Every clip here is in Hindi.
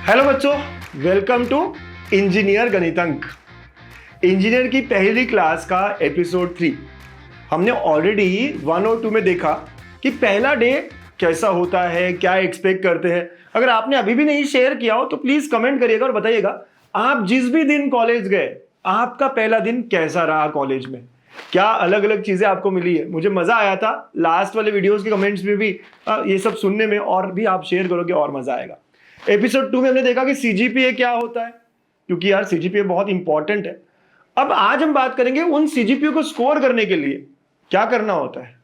हेलो बच्चों, वेलकम टू इंजीनियर गणितंक। इंजीनियर की पहली क्लास का एपिसोड 3 हमने ऑलरेडी 1 और 2 में देखा कि पहला डे कैसा होता है, क्या एक्सपेक्ट करते हैं। अगर आपने अभी भी नहीं शेयर किया हो तो प्लीज कमेंट करिएगा और बताइएगा आप जिस भी दिन कॉलेज गए आपका पहला दिन कैसा रहा, कॉलेज में क्या अलग अलग चीजें आपको मिली है। मुझे मजा आया था लास्ट वाले वीडियोस के कमेंट्स में भी ये सब सुनने में, और भी आप शेयर करोगे और मजा आएगा। एपिसोड 2 में हमने देखा कि सीजीपीए क्या होता है, क्योंकि यार सीजीपीए बहुत इंपॉर्टेंट है। अब आज हम बात करेंगे उन सीजीपीए को स्कोर करने के लिए क्या करना होता है,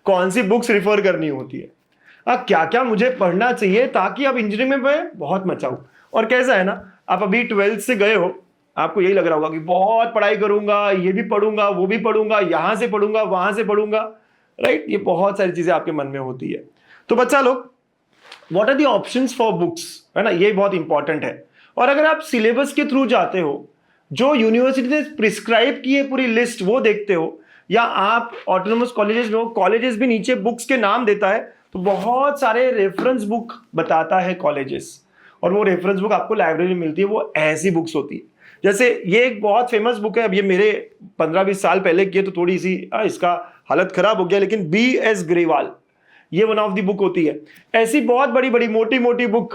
कौन सी बुक्स रिफर करनी होती है, क्या क्या मुझे पढ़ना चाहिए ताकि अब इंजीनियरिंग में मैं बहुत मचाऊं। और कैसा है ना, आप अभी 12th से गए हो, आपको यही लग रहा होगा कि बहुत पढ़ाई करूंगा, ये भी पढ़ूंगा, वो भी पढ़ूंगा, यहां से पढ़ूंगा, वहां से पढ़ूंगा, राइट। ये बहुत सारी चीजें आपके मन में होती है। तो बच्चा लोग, what are the options for books, है ना, ये बहुत इंपॉर्टेंट है। और अगर आप सिलेबस के थ्रू जाते हो, जो यूनिवर्सिटी ने प्रिस्क्राइब की है पूरी लिस्ट वो देखते हो, या आप ऑटोनोमस कॉलेजेस में हो, कॉलेजेस भी नीचे बुक्स के नाम देता है, तो बहुत सारे रेफरेंस बुक बताता है कॉलेजेस, और वो रेफरेंस बुक आपको लाइब्रेरी में मिलती है। वो ऐसी बुक्स होती है, जैसे ये एक बहुत फेमस बुक है, अब ये मेरे 15-20 साल पहले की है तो थोड़ी सी इसका हालत खराब हो गया, लेकिन B.S. ग्रेवाल, ये वन ऑफ दी बुक होती है। ऐसी बहुत बड़ी बड़ी मोटी मोटी बुक,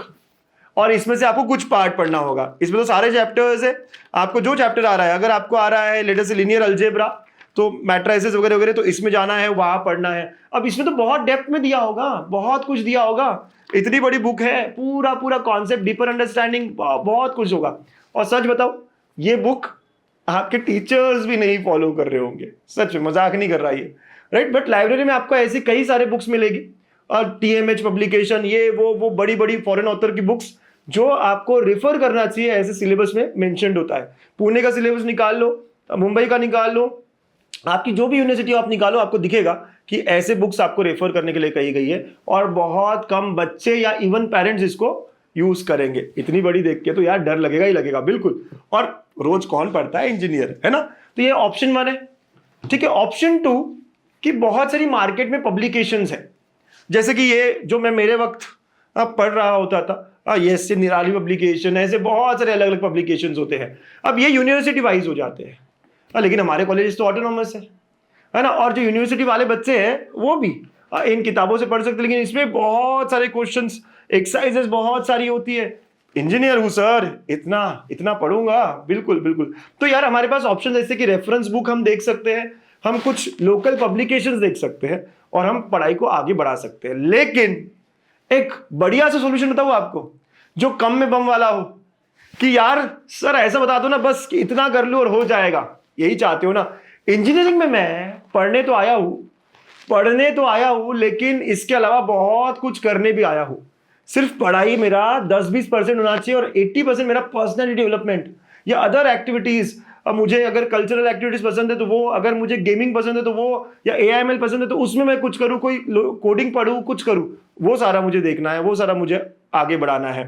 और इसमें से आपको कुछ पार्ट पढ़ना होगा। इसमें तो सारे चैप्टर्स है, आपको जो चैप्टर आ रहा है, अगर आपको आ रहा है लेटर से लीनियर अलजेब्रा, तो मैट्रिसेस वगैरह वगैरह, तो इसमें जाना है, वहां पढ़ना है। अब इसमें तो बहुत डेप्थ में दिया होगा, बहुत कुछ दिया होगा, इतनी बड़ी बुक है, पूरा पूरा कॉन्सेप्ट, डीपर अंडरस्टैंडिंग, बहुत कुछ होगा। और सच बताओ, ये बुक आपके टीचर्स भी नहीं फॉलो कर रहे होंगे, सच में, मजाक नहीं कर रहा ये, राइट। बट लाइब्रेरी में आपको ऐसी कई सारे बुक्स मिलेगी, और TMH पब्लिकेशन, ये वो बड़ी बड़ी फॉरेन ऑथर की बुक्स जो आपको रिफर करना चाहिए, ऐसे सिलेबस में मेंशन्ड होता है। पुणे का सिलेबस निकाल लो, मुंबई का निकाल लो, आपकी जो भी यूनिवर्सिटी आप निकालो, आपको दिखेगा कि ऐसे बुक्स आपको रेफर करने के लिए कही गई है। और बहुत कम बच्चे या इवन पेरेंट्स इसको यूज करेंगे। इतनी बड़ी देख के तो यार डर लगेगा ही लगेगा, बिल्कुल। और रोज कौन पढ़ता है इंजीनियर, है ना। तो ये ऑप्शन 1 है, ठीक है। ऑप्शन 2 कि बहुत सारी मार्केट में पब्लिकेशंस है, जैसे कि ये जो मैं मेरे वक्त पढ़ रहा होता था, ये से निराली पब्लिकेशन, ऐसे बहुत सारे अलग अलग पब्लिकेशंस होते हैं। अब ये यूनिवर्सिटी वाइज हो जाते हैं, लेकिन हमारे कॉलेज तो ऑटोनॉमस है ना। और जो यूनिवर्सिटी वाले बच्चे हैं वो भी इन किताबों से पढ़ सकते हैं, लेकिन इसमें बहुत सारे क्वेश्चंस, एक्सरसाइजेस बहुत सारी होती है। इंजीनियर हूं सर, इतना इतना पढ़ूंगा, बिल्कुल बिल्कुल। तो यार हमारे पास ऑप्शन जैसे कि रेफरेंस बुक हम देख सकते हैं, हम कुछ लोकल पब्लिकेशंस देख सकते हैं, और हम पढ़ाई को आगे बढ़ा सकते हैं। लेकिन एक बढ़िया सा सॉल्यूशन बताऊं आपको, जो कम में बम वाला हो, कि यार सर ऐसा बता दो ना बस कि इतना कर लो और हो जाएगा, यही चाहते हो ना। इंजीनियरिंग में मैं पढ़ने तो आया हूं, लेकिन इसके अलावा बहुत कुछ करने भी आया हूं। सिर्फ पढ़ाई मेरा 10-20% होना चाहिए, और 80% मेरा पर्सनैलिटी डेवलपमेंट या अदर एक्टिविटीज। अब मुझे अगर कल्चरल एक्टिविटीज पसंद है तो वो, अगर मुझे गेमिंग पसंद है तो वो, या AIML पसंद है तो उसमें मैं कुछ करूँ, कोई कोडिंग पढ़ूँ, कुछ करूँ, वो सारा मुझे देखना है, वो सारा मुझे आगे बढ़ाना है।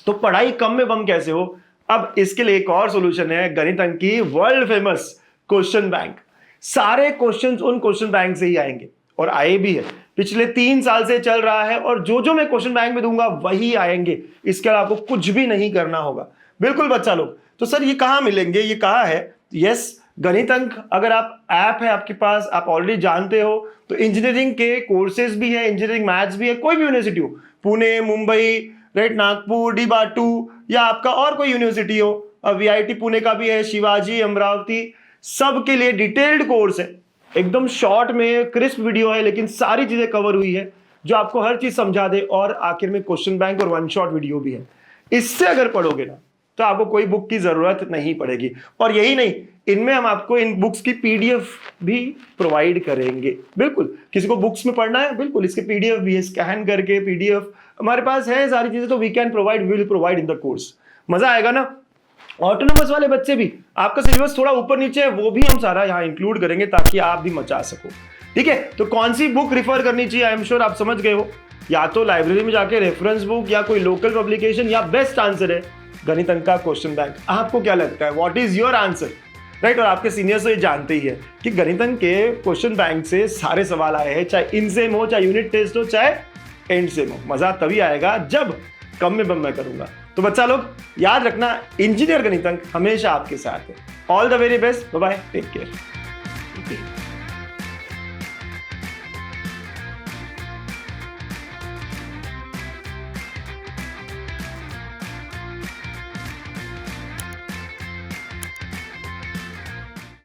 तो पढ़ाई कम में बम कैसे हो, अब इसके लिए एक और सोल्यूशन है, गणितंक की वर्ल्ड फेमस क्वेश्चन बैंक। सारे क्वेश्चंस उन क्वेश्चन बैंक से ही आएंगे, और आए भी है, पिछले 3 साल से चल रहा है, और जो जो मैं क्वेश्चन बैंक में दूंगा वही आएंगे। इसके अलावा आपको कुछ भी नहीं करना होगा, बिल्कुल बच्चा लोग। तो सर ये कहाँ मिलेंगे, ये कहाँ है? यस, गणितंक, अगर आप ऐप है आपके पास, आप ऑलरेडी जानते हो, तो इंजीनियरिंग के कोर्सेज भी है, इंजीनियरिंग मैथ्स भी है, कोई भी यूनिवर्सिटी हो, पुणे, मुंबई, राइट, नागपुर, DBATU, या आपका और कोई यूनिवर्सिटी हो, VIT पुणे का भी है, शिवाजी, अमरावती, सबके लिए डिटेल्ड कोर्स है। एकदम शॉर्ट में क्रिस्प वीडियो है, लेकिन सारी चीजें कवर हुई है, जो आपको हर चीज समझा दे, और आखिर में क्वेश्चन बैंक और 1 शॉट वीडियो भी है। इससे अगर पढ़ोगे ना तो आपको कोई बुक की जरूरत नहीं पड़ेगी। और यही नहीं, इनमें हम आपको इन बुक्स की PDF भी प्रोवाइड करेंगे। बिल्कुल, किसी को बुक्स में पढ़ना है, बिल्कुल इसके PDF भी है, स्कैन करके PDF हमारे पास है, सारी चीजें तो we will provide in the course. मजा आएगा ना। ऑटोनोमस वाले बच्चे भी, आपका सिलेबस थोड़ा ऊपर नीचे है, वो भी हम सारा यहाँ इंक्लूड करेंगे ताकि आप भी मचा सको, ठीक है। तो कौन सी बुक रिफर करनी चाहिए, आई एम श्योर आप समझ गए हो। या तो लाइब्रेरी में जाके रेफरेंस बुक, या कोई लोकल पब्लिकेशन, या बेस्ट आंसर है गणितंक का क्वेश्चन बैंक। आपको क्या लगता है, what is your answer, right. और आपके सीनियर्स तो ये जानते ही है कि गणितंक के क्वेश्चन बैंक से सारे सवाल आए हैं, चाहे इन सेम हो, चाहे यूनिट टेस्ट हो, चाहे एंड सेम हो। मजा तभी आएगा जब कम में मैं करूंगा। तो बच्चा लोग याद रखना, इंजीनियर गणितंक हमेशा आपके साथ है। All the very best, bye bye, take care.